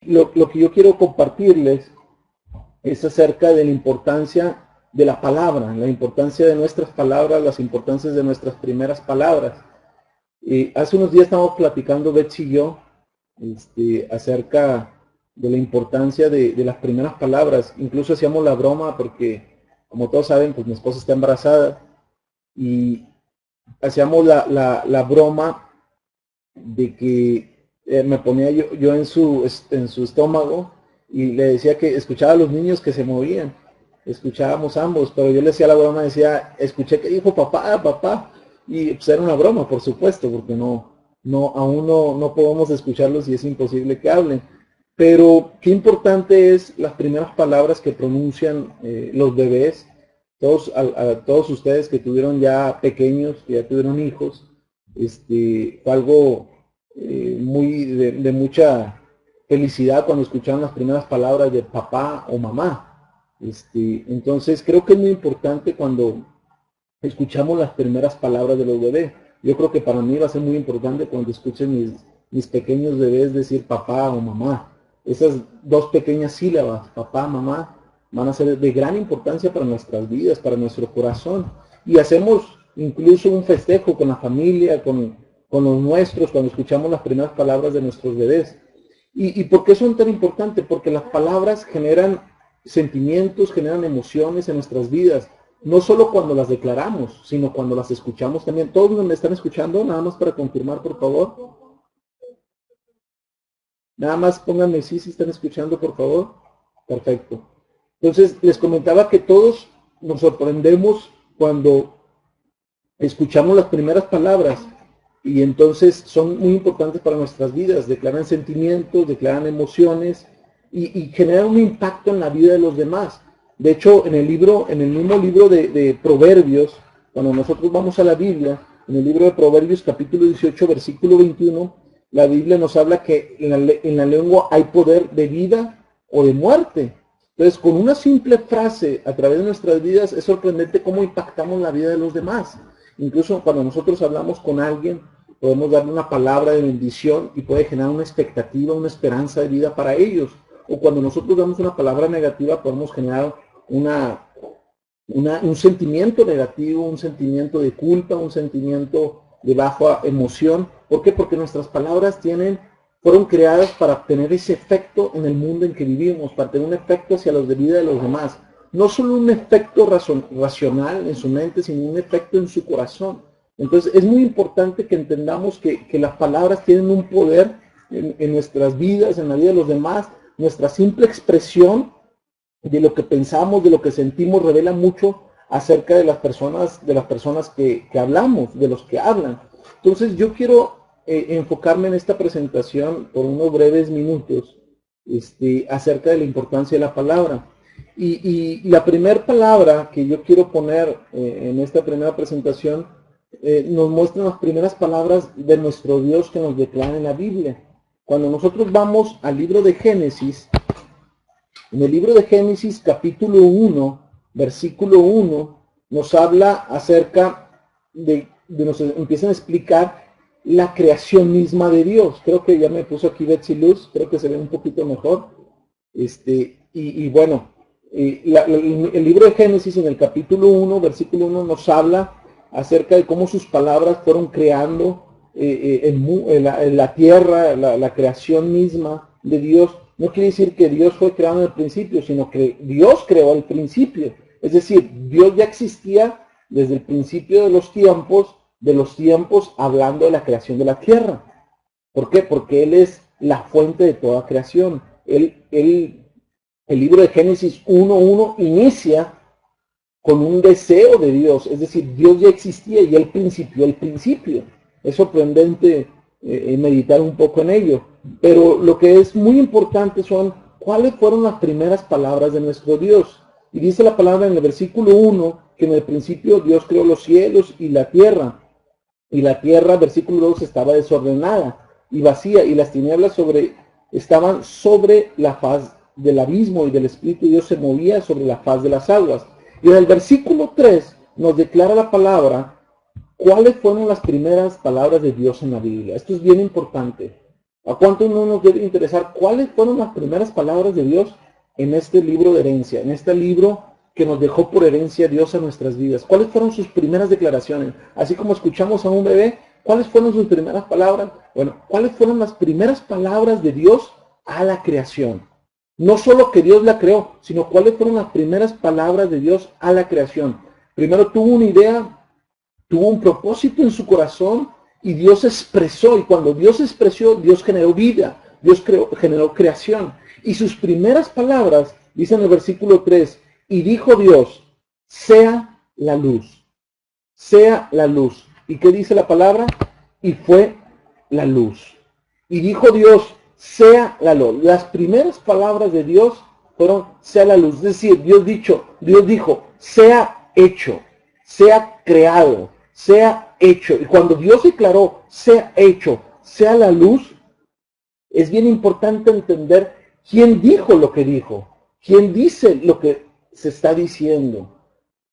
Lo que yo quiero compartirles es acerca de la importancia de la palabra, la importancia de nuestras palabras, las importancias de nuestras primeras palabras. Hace unos días estábamos platicando Betsy y yo acerca de la importancia de las primeras palabras. Incluso hacíamos la broma porque, como todos saben, pues mi esposa está embarazada y hacíamos la broma de que me ponía yo en su estómago y le decía que escuchaba a los niños que se movían. Escuchábamos ambos, pero yo le decía la broma, decía, escuché que dijo papá, papá. Y pues era una broma, por supuesto, porque aún no podemos escucharlos y es imposible que hablen. Pero qué importante es las primeras palabras que pronuncian los bebés, a todos ustedes que tuvieron ya pequeños, que ya tuvieron hijos, fue algo muy de mucha felicidad cuando escucharon las primeras palabras de papá o mamá. Entonces creo que es muy importante cuando escuchamos las primeras palabras de los bebés. Yo creo que para mí va a ser muy importante cuando escuchen mis pequeños bebés decir papá o mamá. Esas dos pequeñas sílabas, papá, mamá, van a ser de gran importancia para nuestras vidas, para nuestro corazón. Y hacemos incluso un festejo con la familia, con los nuestros, cuando escuchamos las primeras palabras de nuestros bebés. ¿Y por qué son tan importantes? Porque las palabras generan sentimientos, generan emociones en nuestras vidas. No solo cuando las declaramos, sino cuando las escuchamos también. ¿Todos me están escuchando? Nada más para confirmar, por favor. Nada más pónganme sí, si están escuchando, por favor. Perfecto. Entonces, les comentaba que todos nos sorprendemos cuando escuchamos las primeras palabras y entonces son muy importantes para nuestras vidas. Declaran sentimientos, declaran emociones y generan un impacto en la vida de los demás. De hecho, en el mismo libro de Proverbios, cuando nosotros vamos a la Biblia, en el libro de Proverbios capítulo 18, versículo 21, la Biblia nos habla que en la lengua hay poder de vida o de muerte. Entonces, con una simple frase a través de nuestras vidas es sorprendente cómo impactamos la vida de los demás. Incluso cuando nosotros hablamos con alguien, podemos darle una palabra de bendición y puede generar una expectativa, una esperanza de vida para ellos. O cuando nosotros damos una palabra negativa, podemos generar un sentimiento negativo, un sentimiento de culpa, un sentimiento de baja emoción. ¿Por qué? Porque nuestras palabras fueron creadas para tener ese efecto en el mundo en que vivimos, para tener un efecto hacia la vida de los demás. No solo un efecto racional en su mente, sino un efecto en su corazón. Entonces es muy importante que entendamos que las palabras tienen un poder en nuestras vidas, en la vida de los demás. Nuestra simple expresión de lo que pensamos, de lo que sentimos, revela mucho acerca de las personas que hablamos, de los que hablan. Entonces yo quiero enfocarme en esta presentación por unos breves minutos acerca de la importancia de la palabra. Y la primera palabra que yo quiero poner en esta primera presentación nos muestra las primeras palabras de nuestro Dios que nos declara en la Biblia. Cuando nosotros vamos al libro de Génesis, en el libro de Génesis capítulo 1, versículo 1, nos habla acerca nos empiezan a explicar la creación misma de Dios. Creo que ya me puso aquí Betsy Luz, creo que se ve un poquito mejor. Bueno, el libro de Génesis en el capítulo 1, versículo 1 nos habla acerca de cómo sus palabras fueron creando la tierra, la creación misma de Dios. No quiere decir que Dios fue creado en el principio, sino que Dios creó el principio. Es decir, Dios ya existía desde el principio de los tiempos hablando de la creación de la tierra. ¿Por qué? Porque Él es la fuente de toda creación. El libro de Génesis 1.1 inicia con un deseo de Dios, es decir, Dios ya existía y Él principió el principio. Es sorprendente meditar un poco en ello, pero lo que es muy importante son cuáles fueron las primeras palabras de nuestro Dios. Y dice la palabra en el versículo 1 que en el principio Dios creó los cielos y la tierra, versículo 2, estaba desordenada y vacía, y las tinieblas estaban sobre la faz del abismo, y del Espíritu de Dios se movía sobre la faz de las aguas. Y en el versículo 3 nos declara la palabra cuáles fueron las primeras palabras de Dios en la Biblia. Esto es bien importante. ¿A cuánto no nos debe interesar cuáles fueron las primeras palabras de Dios en este libro de herencia, en este libro que nos dejó por herencia Dios a nuestras vidas? ¿Cuáles fueron sus primeras declaraciones? Así como escuchamos a un bebé, ¿cuáles fueron sus primeras palabras? Bueno, ¿cuáles fueron las primeras palabras de Dios a la creación? No solo que Dios la creó, sino cuáles fueron las primeras palabras de Dios a la creación. Primero tuvo una idea, tuvo un propósito en su corazón y Dios expresó. Y cuando Dios expresó, Dios generó vida, Dios generó creación. Y sus primeras palabras, dice en el versículo 3, y dijo Dios, sea la luz, sea la luz. ¿Y qué dice la palabra? Y fue la luz. Y dijo Dios, sea la luz. Las primeras palabras de Dios fueron, sea la luz. Es decir, Dios dijo, sea hecho, sea creado, sea hecho. Y cuando Dios declaró, sea hecho, sea la luz, es bien importante entender quién dijo lo que dijo, quién dice lo que se está diciendo.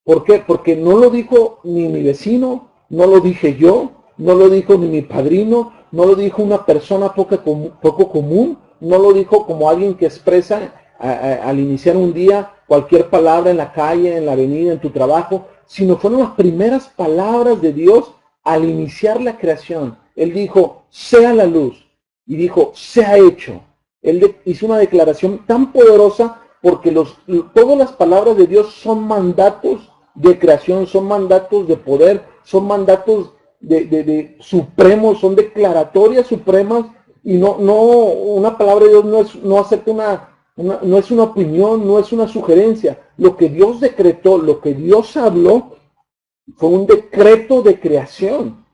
¿Por qué? Porque no lo dijo ni mi vecino, no lo dije yo, no lo dijo ni mi padrino, no lo dijo una persona poco común, no lo dijo como alguien que expresa al iniciar un día cualquier palabra en la calle, en la avenida, en tu trabajo, sino fueron las primeras palabras de Dios al iniciar la creación. Él dijo, sea la luz, y dijo, sea hecho. Él hizo una declaración tan poderosa porque todas las palabras de Dios son mandatos de creación, son mandatos de poder, son mandatos de supremos, son declaratorias supremas, y no una palabra de Dios no acepta no es una opinión, no es una sugerencia. Lo que Dios decretó, lo que Dios habló, fue un decreto de creación.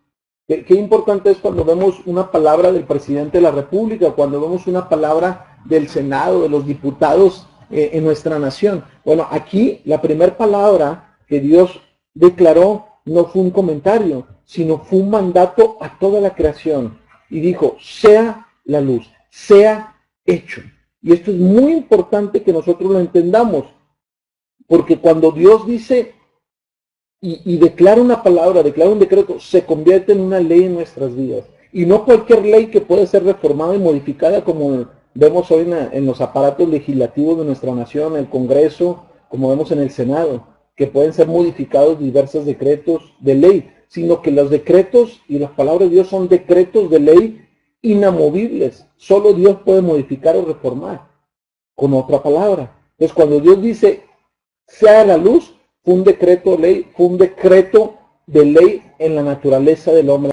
Qué importante es cuando vemos una palabra del presidente de la República, cuando vemos una palabra del Senado, de los diputados en nuestra nación. Bueno, aquí la primera palabra que Dios declaró no fue un comentario, sino fue un mandato a toda la creación. Y dijo, sea la luz, sea hecho. Y esto es muy importante que nosotros lo entendamos, porque cuando Dios dice y declara una palabra, declara un decreto, se convierte en una ley en nuestras vidas. Y no cualquier ley que puede ser reformada y modificada como vemos hoy en los aparatos legislativos de nuestra nación, el Congreso, como vemos en el Senado, que pueden ser modificados diversos decretos de ley, sino que los decretos y las palabras de Dios son decretos de ley inamovibles. Solo Dios puede modificar o reformar con otra palabra. Entonces, cuando Dios dice, sea la luz, fue un decreto de ley, fue un decreto de ley en la naturaleza del hombre,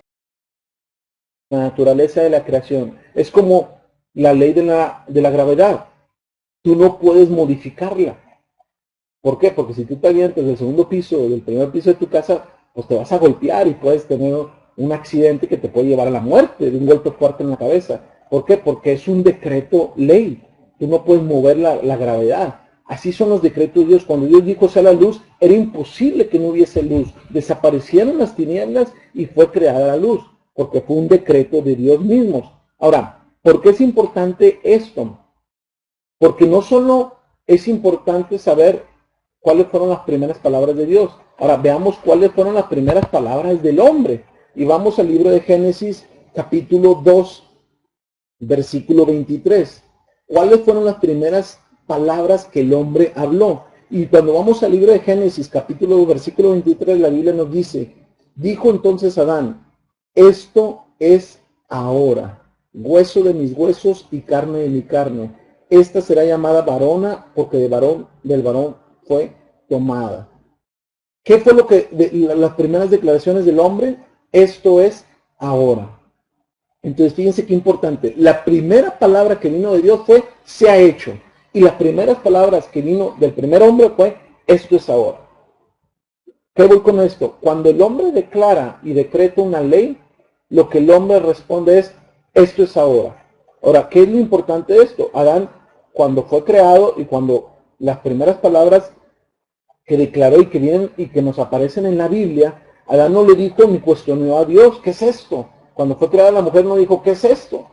la naturaleza de la creación. Es como la ley de la gravedad. Tú no puedes modificarla. ¿Por qué? Porque si tú te avientas del segundo piso o del primer piso de tu casa, pues te vas a golpear y puedes tener un accidente que te puede llevar a la muerte de un golpe fuerte en la cabeza. ¿Por qué? Porque es un decreto ley. Tú no puedes mover la gravedad. Así son los decretos de Dios. Cuando Dios dijo sea la luz, era imposible que no hubiese luz. Desaparecieron las tinieblas y fue creada la luz, porque fue un decreto de Dios mismo. Ahora, ¿por qué es importante esto? Porque no solo es importante saber cuáles fueron las primeras palabras de Dios. Ahora veamos cuáles fueron las primeras palabras del hombre. Y vamos al libro de Génesis, capítulo 2, versículo 23. ¿Cuáles fueron las primeras palabras que el hombre habló? Y cuando vamos al libro de Génesis, capítulo 2, versículo 23, la Biblia nos dice, dijo entonces Adán, esto es ahora, hueso de mis huesos y carne de mi carne. Esta será llamada varona, porque del varón fue tomada. ¿Qué fue las primeras declaraciones del hombre? Esto es ahora. Entonces, fíjense qué importante. La primera palabra que vino de Dios fue, se ha hecho. Y las primeras palabras que vino del primer hombre fue, esto es ahora. ¿Qué voy con esto? Cuando el hombre declara y decreta una ley, lo que el hombre responde es, esto es ahora. Ahora, ¿qué es lo importante de esto? Adán, cuando fue creado y cuando las primeras palabras que declaró y que vienen y que nos aparecen en la Biblia, Adán no le dijo ni cuestionó a Dios, ¿qué es esto? Cuando fue creada la mujer no dijo, ¿qué es esto?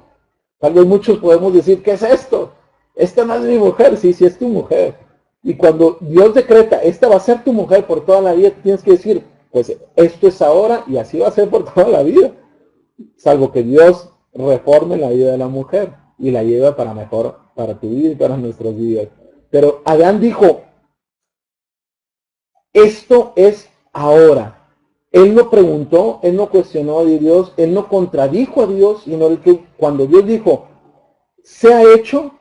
Tal vez muchos podemos decir, ¿qué es esto? Esta no es mi mujer, sí es tu mujer. Y cuando Dios decreta, esta va a ser tu mujer por toda la vida, tienes que decir, pues esto es ahora y así va a ser por toda la vida. Salvo que Dios reforme la vida de la mujer y la lleva para mejor, para tu vida y para nuestras vidas. Pero Adán dijo, esto es ahora. Él no preguntó, él no cuestionó a Dios, él no contradijo a Dios, sino que cuando Dios dijo, se ha hecho,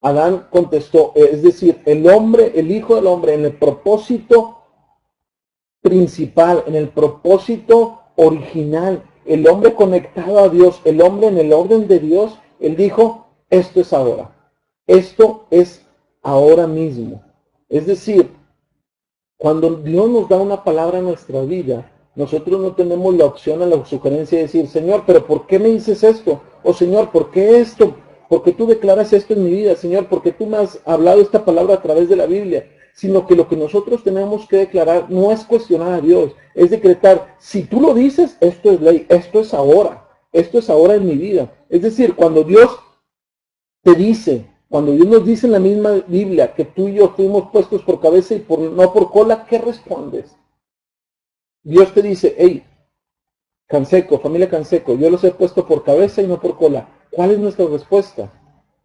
Adán contestó, es decir, el hombre, el Hijo del Hombre, en el propósito principal, en el propósito original, el hombre conectado a Dios, el hombre en el orden de Dios, él dijo, esto es ahora, esto es ahora mismo. Es decir, cuando Dios nos da una palabra en nuestra vida, nosotros no tenemos la opción a la sugerencia de decir, Señor, pero ¿por qué me dices esto? O Señor, ¿por qué esto? ¿Por qué tú declaras esto en mi vida? Señor, ¿por qué tú me has hablado esta palabra a través de la Biblia? Sino que lo que nosotros tenemos que declarar no es cuestionar a Dios, es decretar, si tú lo dices, esto es ley, esto es ahora en mi vida. Es decir, cuando Dios te dice, cuando Dios nos dice en la misma Biblia que tú y yo fuimos puestos por cabeza y no por cola, ¿qué respondes? Dios te dice, hey, Canseco, familia Canseco, yo los he puesto por cabeza y no por cola. ¿Cuál es nuestra respuesta?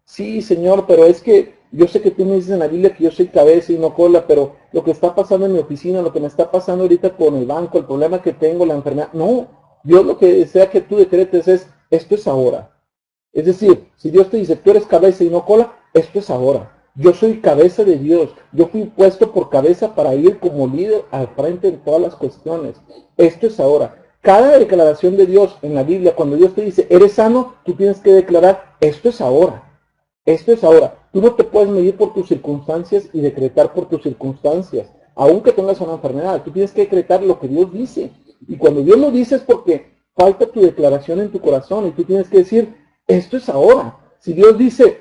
Sí, Señor, pero es que yo sé que tú me dices en la Biblia que yo soy cabeza y no cola, pero lo que está pasando en mi oficina, lo que me está pasando ahorita con el banco, el problema que tengo, la enfermedad, no. Dios lo que desea que tú decretes es, esto es ahora. Es decir, si Dios te dice, tú eres cabeza y no cola, esto es ahora. Yo soy cabeza de Dios. Yo fui puesto por cabeza para ir como líder al frente de todas las cuestiones. Esto es ahora. Cada declaración de Dios en la Biblia, cuando Dios te dice, eres sano, tú tienes que declarar, esto es ahora. Esto es ahora. Tú no te puedes medir por tus circunstancias y decretar por tus circunstancias. Aunque tengas una enfermedad, tú tienes que decretar lo que Dios dice. Y cuando Dios lo dice es porque falta tu declaración en tu corazón y tú tienes que decir, esto es ahora. Si Dios dice,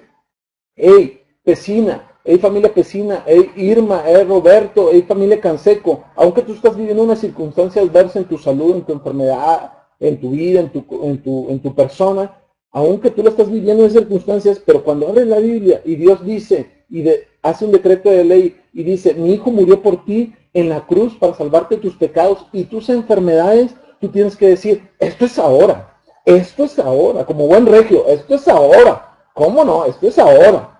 hey, Pesina, hey familia Pesina, hey Irma, hey Roberto, hey familia Canseco, aunque tú estás viviendo una circunstancia adversa en tu salud, en tu enfermedad, en tu vida, en tu persona, aunque tú lo estás viviendo en circunstancias, pero cuando abres la Biblia y Dios dice, hace un decreto de ley y dice, mi hijo murió por ti en la cruz para salvarte de tus pecados y tus enfermedades, tú tienes que decir, esto es ahora. Esto es ahora, como buen regio, esto es ahora. ¿Cómo no? Esto es ahora.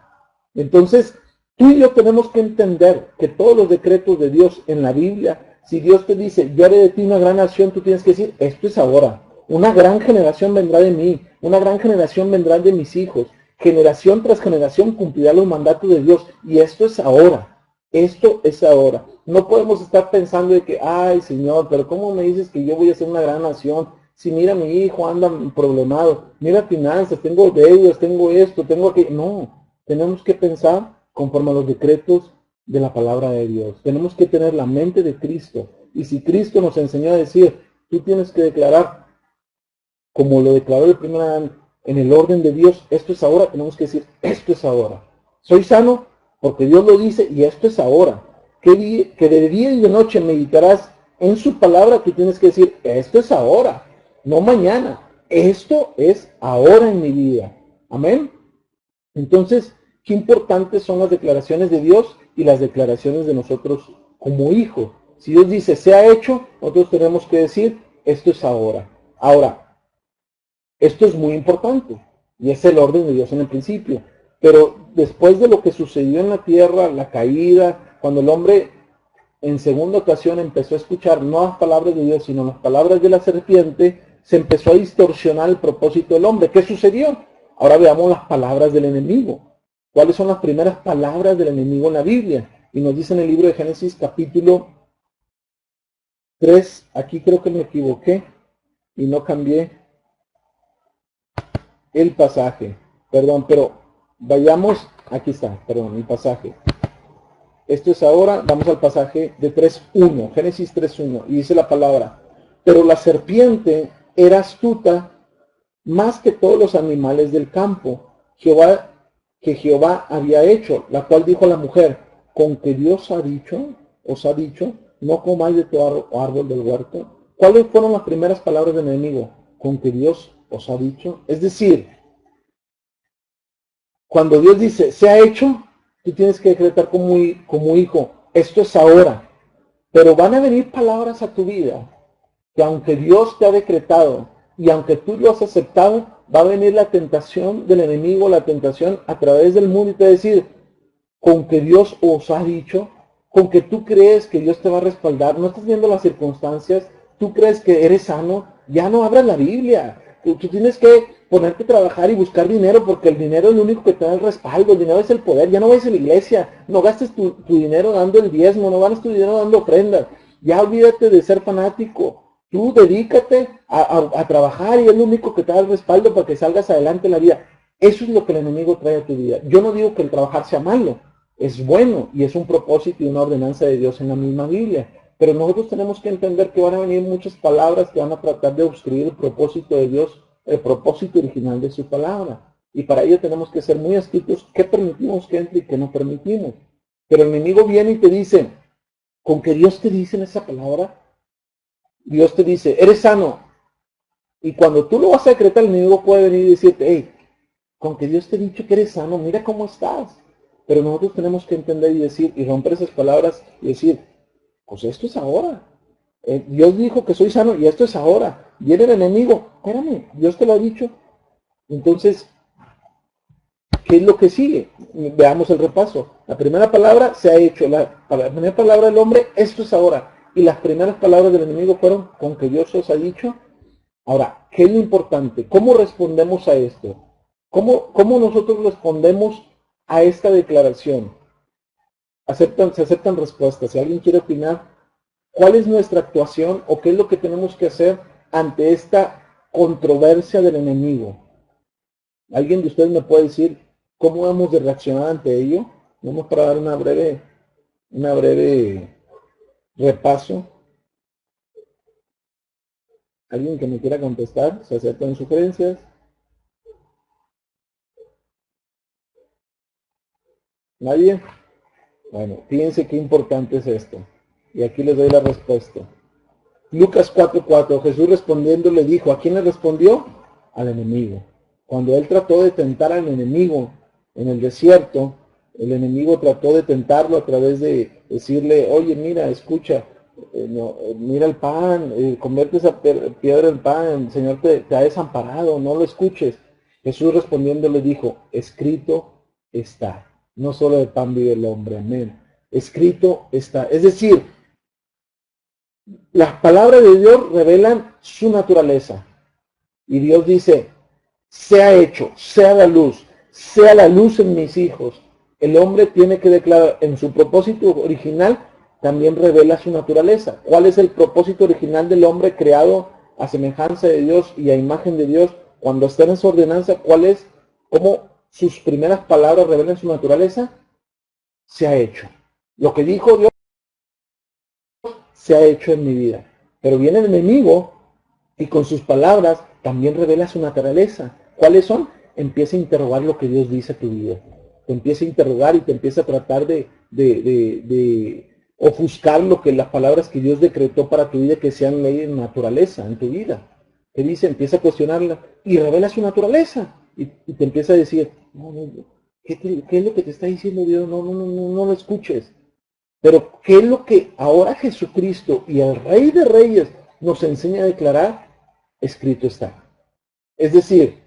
Entonces, tú y yo tenemos que entender que todos los decretos de Dios en la Biblia, si Dios te dice, yo haré de ti una gran nación, tú tienes que decir, esto es ahora. Una gran generación vendrá de mí, una gran generación vendrá de mis hijos. Generación tras generación cumplirá los mandatos de Dios. Y esto es ahora. Esto es ahora. No podemos estar pensando de que, ay Señor, pero ¿cómo me dices que yo voy a ser una gran nación? Si mira, mi hijo anda problemado, mira finanzas, tengo deudas, tengo esto, tengo aquello. No, tenemos que pensar conforme a los decretos de la palabra de Dios. Tenemos que tener la mente de Cristo. Y si Cristo nos enseñó a decir, tú tienes que declarar, como lo declaró el primer Adán, en el orden de Dios, esto es ahora, tenemos que decir, esto es ahora. Soy sano porque Dios lo dice y esto es ahora. Que de día y de noche meditarás en su palabra, tú tienes que decir, esto es ahora. No mañana, esto es ahora en mi vida. Amén. Entonces, qué importantes son las declaraciones de Dios y las declaraciones de nosotros como hijos. Si Dios dice, se ha hecho, nosotros tenemos que decir, esto es ahora. Ahora, esto es muy importante y es el orden de Dios en el principio. Pero después de lo que sucedió en la tierra, la caída, cuando el hombre en segunda ocasión empezó a escuchar no las palabras de Dios, sino las palabras de la serpiente, se empezó a distorsionar el propósito del hombre. ¿Qué sucedió? Ahora veamos las palabras del enemigo. ¿Cuáles son las primeras palabras del enemigo en la Biblia? Y nos dice en el libro de Génesis capítulo 3, aquí creo que me equivoqué y no cambié el pasaje. Perdón, pero vayamos, aquí está, perdón, el pasaje. Esto es ahora, vamos al pasaje de 3.1, Génesis 3.1, y dice la palabra, pero la serpiente era astuta más que todos los animales del campo que Jehová había hecho, la cual dijo a la mujer, con que Dios os ha dicho, no comáis de todo árbol del huerto. ¿Cuáles fueron las primeras palabras del enemigo? Con que Dios os ha dicho. Es decir, cuando Dios dice, se ha hecho, tú tienes que decretar como hijo, esto es ahora. Pero van a venir palabras a tu vida que aunque Dios te ha decretado y aunque tú lo has aceptado, va a venir la tentación del enemigo, la tentación a través del mundo y te va a decir, con que Dios os ha dicho, con que tú crees que Dios te va a respaldar, no estás viendo las circunstancias, tú crees que eres sano, ya no abras la Biblia. Tú tienes que ponerte a trabajar y buscar dinero porque el dinero es lo único que te da el respaldo, el dinero es el poder, ya no vayas a la iglesia, no gastes tu dinero dando el diezmo, no gastes tu dinero dando ofrendas, ya olvídate de ser fanático. Tú dedícate a trabajar y es lo único que te da el respaldo para que salgas adelante en la vida. Eso es lo que el enemigo trae a tu vida. Yo no digo que el trabajar sea malo, es bueno y es un propósito y una ordenanza de Dios en la misma Biblia. Pero nosotros tenemos que entender que van a venir muchas palabras que van a tratar de obstruir el propósito de Dios, el propósito original de su palabra. Y para ello tenemos que ser muy astutos qué permitimos que entre y qué no permitimos. Pero el enemigo viene y te dice, con que Dios te dice en esa palabra, Dios te dice, eres sano. Y cuando tú lo vas a decretar, el enemigo puede venir y decirte, hey, con que Dios te ha dicho que eres sano, mira cómo estás. Pero nosotros tenemos que entender y decir, y romper esas palabras y decir, pues esto es ahora. Dios dijo que soy sano y esto es ahora. Viene el enemigo, espérame, Dios te lo ha dicho. Entonces, ¿qué es lo que sigue? Veamos el repaso. La primera palabra se ha hecho, la primera palabra del hombre, esto es ahora. Y las primeras palabras del enemigo fueron, con que Dios os ha dicho. Ahora, ¿qué es lo importante? ¿Cómo respondemos a esto? ¿Cómo nosotros respondemos a esta declaración? Se aceptan respuestas. Si alguien quiere opinar, ¿cuál es nuestra actuación o qué es lo que tenemos que hacer ante esta controversia del enemigo? ¿Alguien de ustedes me puede decir cómo hemos de reaccionar ante ello? Vamos para dar una breve repaso. ¿Alguien que me quiera contestar? ¿Se aceptan sugerencias? ¿Nadie? Bueno, fíjense qué importante es esto. Y aquí les doy la respuesta. Lucas 4:4, Jesús respondiendo le dijo, ¿a quién le respondió? Al enemigo. Cuando él trató de tentar al enemigo en el desierto, el enemigo trató de tentarlo a través de decirle, oye, mira, escucha, mira el pan, convierte esa piedra en pan, el Señor te ha desamparado, no lo escuches. Jesús respondiendo le dijo, escrito está, no solo de pan vive el hombre, amén. Escrito está. Es decir, las palabras de Dios revelan su naturaleza. Y Dios dice, sea hecho, sea la luz en mis hijos. El hombre tiene que declarar en su propósito original, también revela su naturaleza. ¿Cuál es el propósito original del hombre creado a semejanza de Dios y a imagen de Dios? Cuando está en esa ordenanza, ¿cuál es? ¿Cómo sus primeras palabras revelan su naturaleza? Se ha hecho. Lo que dijo Dios se ha hecho en mi vida. Pero viene el enemigo y con sus palabras también revela su naturaleza. ¿Cuáles son? Empieza a interrogar lo que Dios dice a tu vida. Te empieza a interrogar y te empieza a tratar de ofuscar lo que las palabras que Dios decretó para tu vida que sean ley de naturaleza en tu vida. Te dice, empieza a cuestionarla y revela su naturaleza. Y te empieza a decir, no, ¿qué es lo que te está diciendo Dios? No lo escuches. Pero ¿qué es lo que ahora Jesucristo y el Rey de Reyes nos enseña a declarar? Escrito está. Es decir,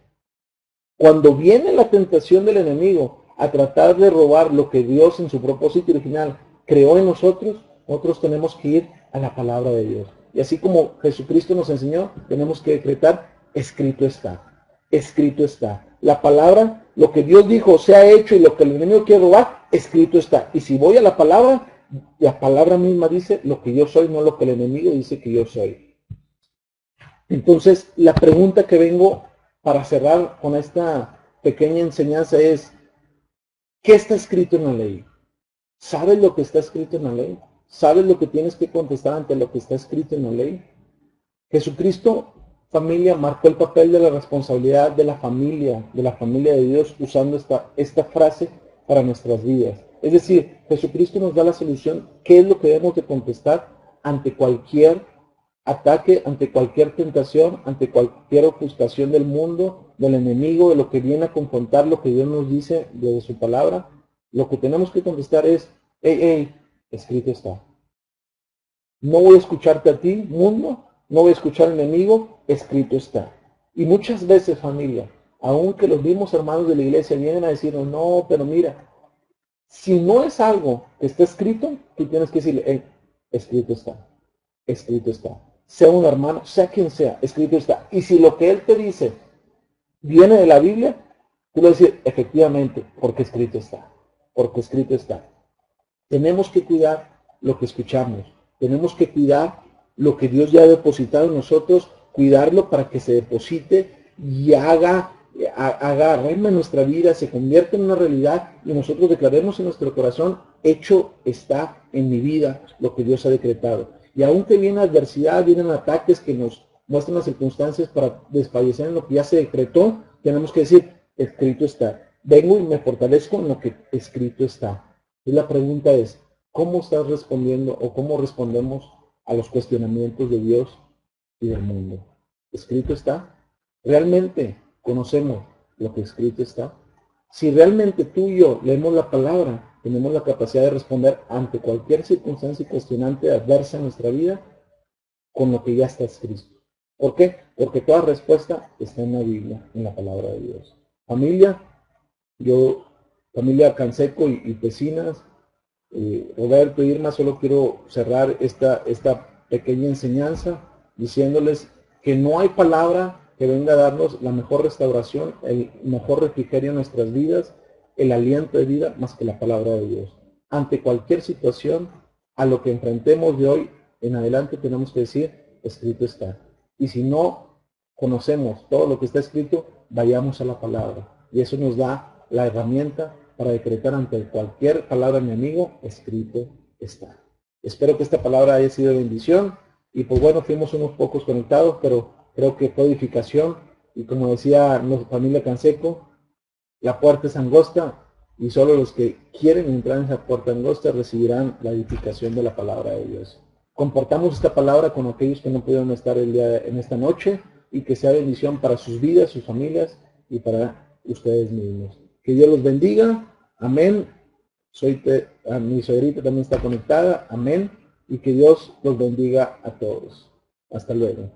cuando viene la tentación del enemigo a tratar de robar lo que Dios en su propósito original creó en nosotros, nosotros tenemos que ir a la palabra de Dios. Y así como Jesucristo nos enseñó, tenemos que decretar, escrito está. Escrito está. La palabra, lo que Dios dijo se ha hecho y lo que el enemigo quiere robar, escrito está. Y si voy a la palabra misma dice lo que yo soy, no lo que el enemigo dice que yo soy. Entonces, la pregunta que vengo para cerrar con esta pequeña enseñanza es, ¿qué está escrito en la ley? ¿Sabes lo que está escrito en la ley? ¿Sabes lo que tienes que contestar ante lo que está escrito en la ley? Jesucristo, familia, marcó el papel de la responsabilidad de la familia de Dios, usando esta frase para nuestras vidas. Es decir, Jesucristo nos da la solución, qué es lo que debemos de contestar ante cualquier ataque, ante cualquier tentación, ante cualquier ofuscación del mundo, del enemigo, de lo que viene a confrontar lo que Dios nos dice desde su palabra. Lo que tenemos que contestar es, hey, escrito está. No voy a escucharte a ti, mundo, no voy a escuchar al enemigo, escrito está. Y muchas veces, familia, aunque los mismos hermanos de la iglesia vienen a decirnos, no, pero mira, si no es algo que está escrito, tú tienes que decirle, escrito está, escrito está. Sea un hermano, sea quien sea, escrito está. Y si lo que él te dice viene de la Biblia, tú le dices, efectivamente, porque escrito está, porque escrito está. Tenemos que cuidar lo que escuchamos, tenemos que cuidar lo que Dios ya ha depositado en nosotros, cuidarlo para que se deposite y haga reina en nuestra vida, se convierta en una realidad y nosotros declaremos en nuestro corazón, hecho está en mi vida lo que Dios ha decretado. Y aunque viene adversidad, vienen ataques que nos muestran las circunstancias para desfallecer en lo que ya se decretó, tenemos que decir, escrito está. Vengo y me fortalezco en lo que escrito está. Y la pregunta es, ¿cómo estás respondiendo o cómo respondemos a los cuestionamientos de Dios y del mundo? ¿Escrito está? ¿Realmente conocemos lo que escrito está? Si realmente tú y yo leemos la palabra, tenemos la capacidad de responder ante cualquier circunstancia cuestionante adversa en nuestra vida con lo que ya está escrito. ¿Por qué? Porque toda respuesta está en la Biblia, en la palabra de Dios. Familia, familia Canseco y Pecinas, Roberto, Irma, solo quiero cerrar esta pequeña enseñanza diciéndoles que no hay palabra que venga a darnos la mejor restauración, el mejor refrigerio en nuestras vidas, el aliento de vida, más que la palabra de Dios. Ante cualquier situación, a lo que enfrentemos de hoy en adelante, tenemos que decir, escrito está. Y si no conocemos todo lo que está escrito, vayamos a la palabra. Y eso nos da la herramienta para decretar ante cualquier palabra enemigo, escrito está. Espero que esta palabra haya sido de bendición. Y pues bueno, fuimos unos pocos conectados, pero creo que fue edificación. Y como decía nuestra familia Canseco, la puerta es angosta y solo los que quieren entrar en esa puerta angosta recibirán la edificación de la palabra de Dios. Compartamos esta palabra con aquellos que no pudieron estar en esta noche y que sea bendición para sus vidas, sus familias y para ustedes mismos. Que Dios los bendiga. Amén. Mi suegrita también está conectada. Amén. Y que Dios los bendiga a todos. Hasta luego.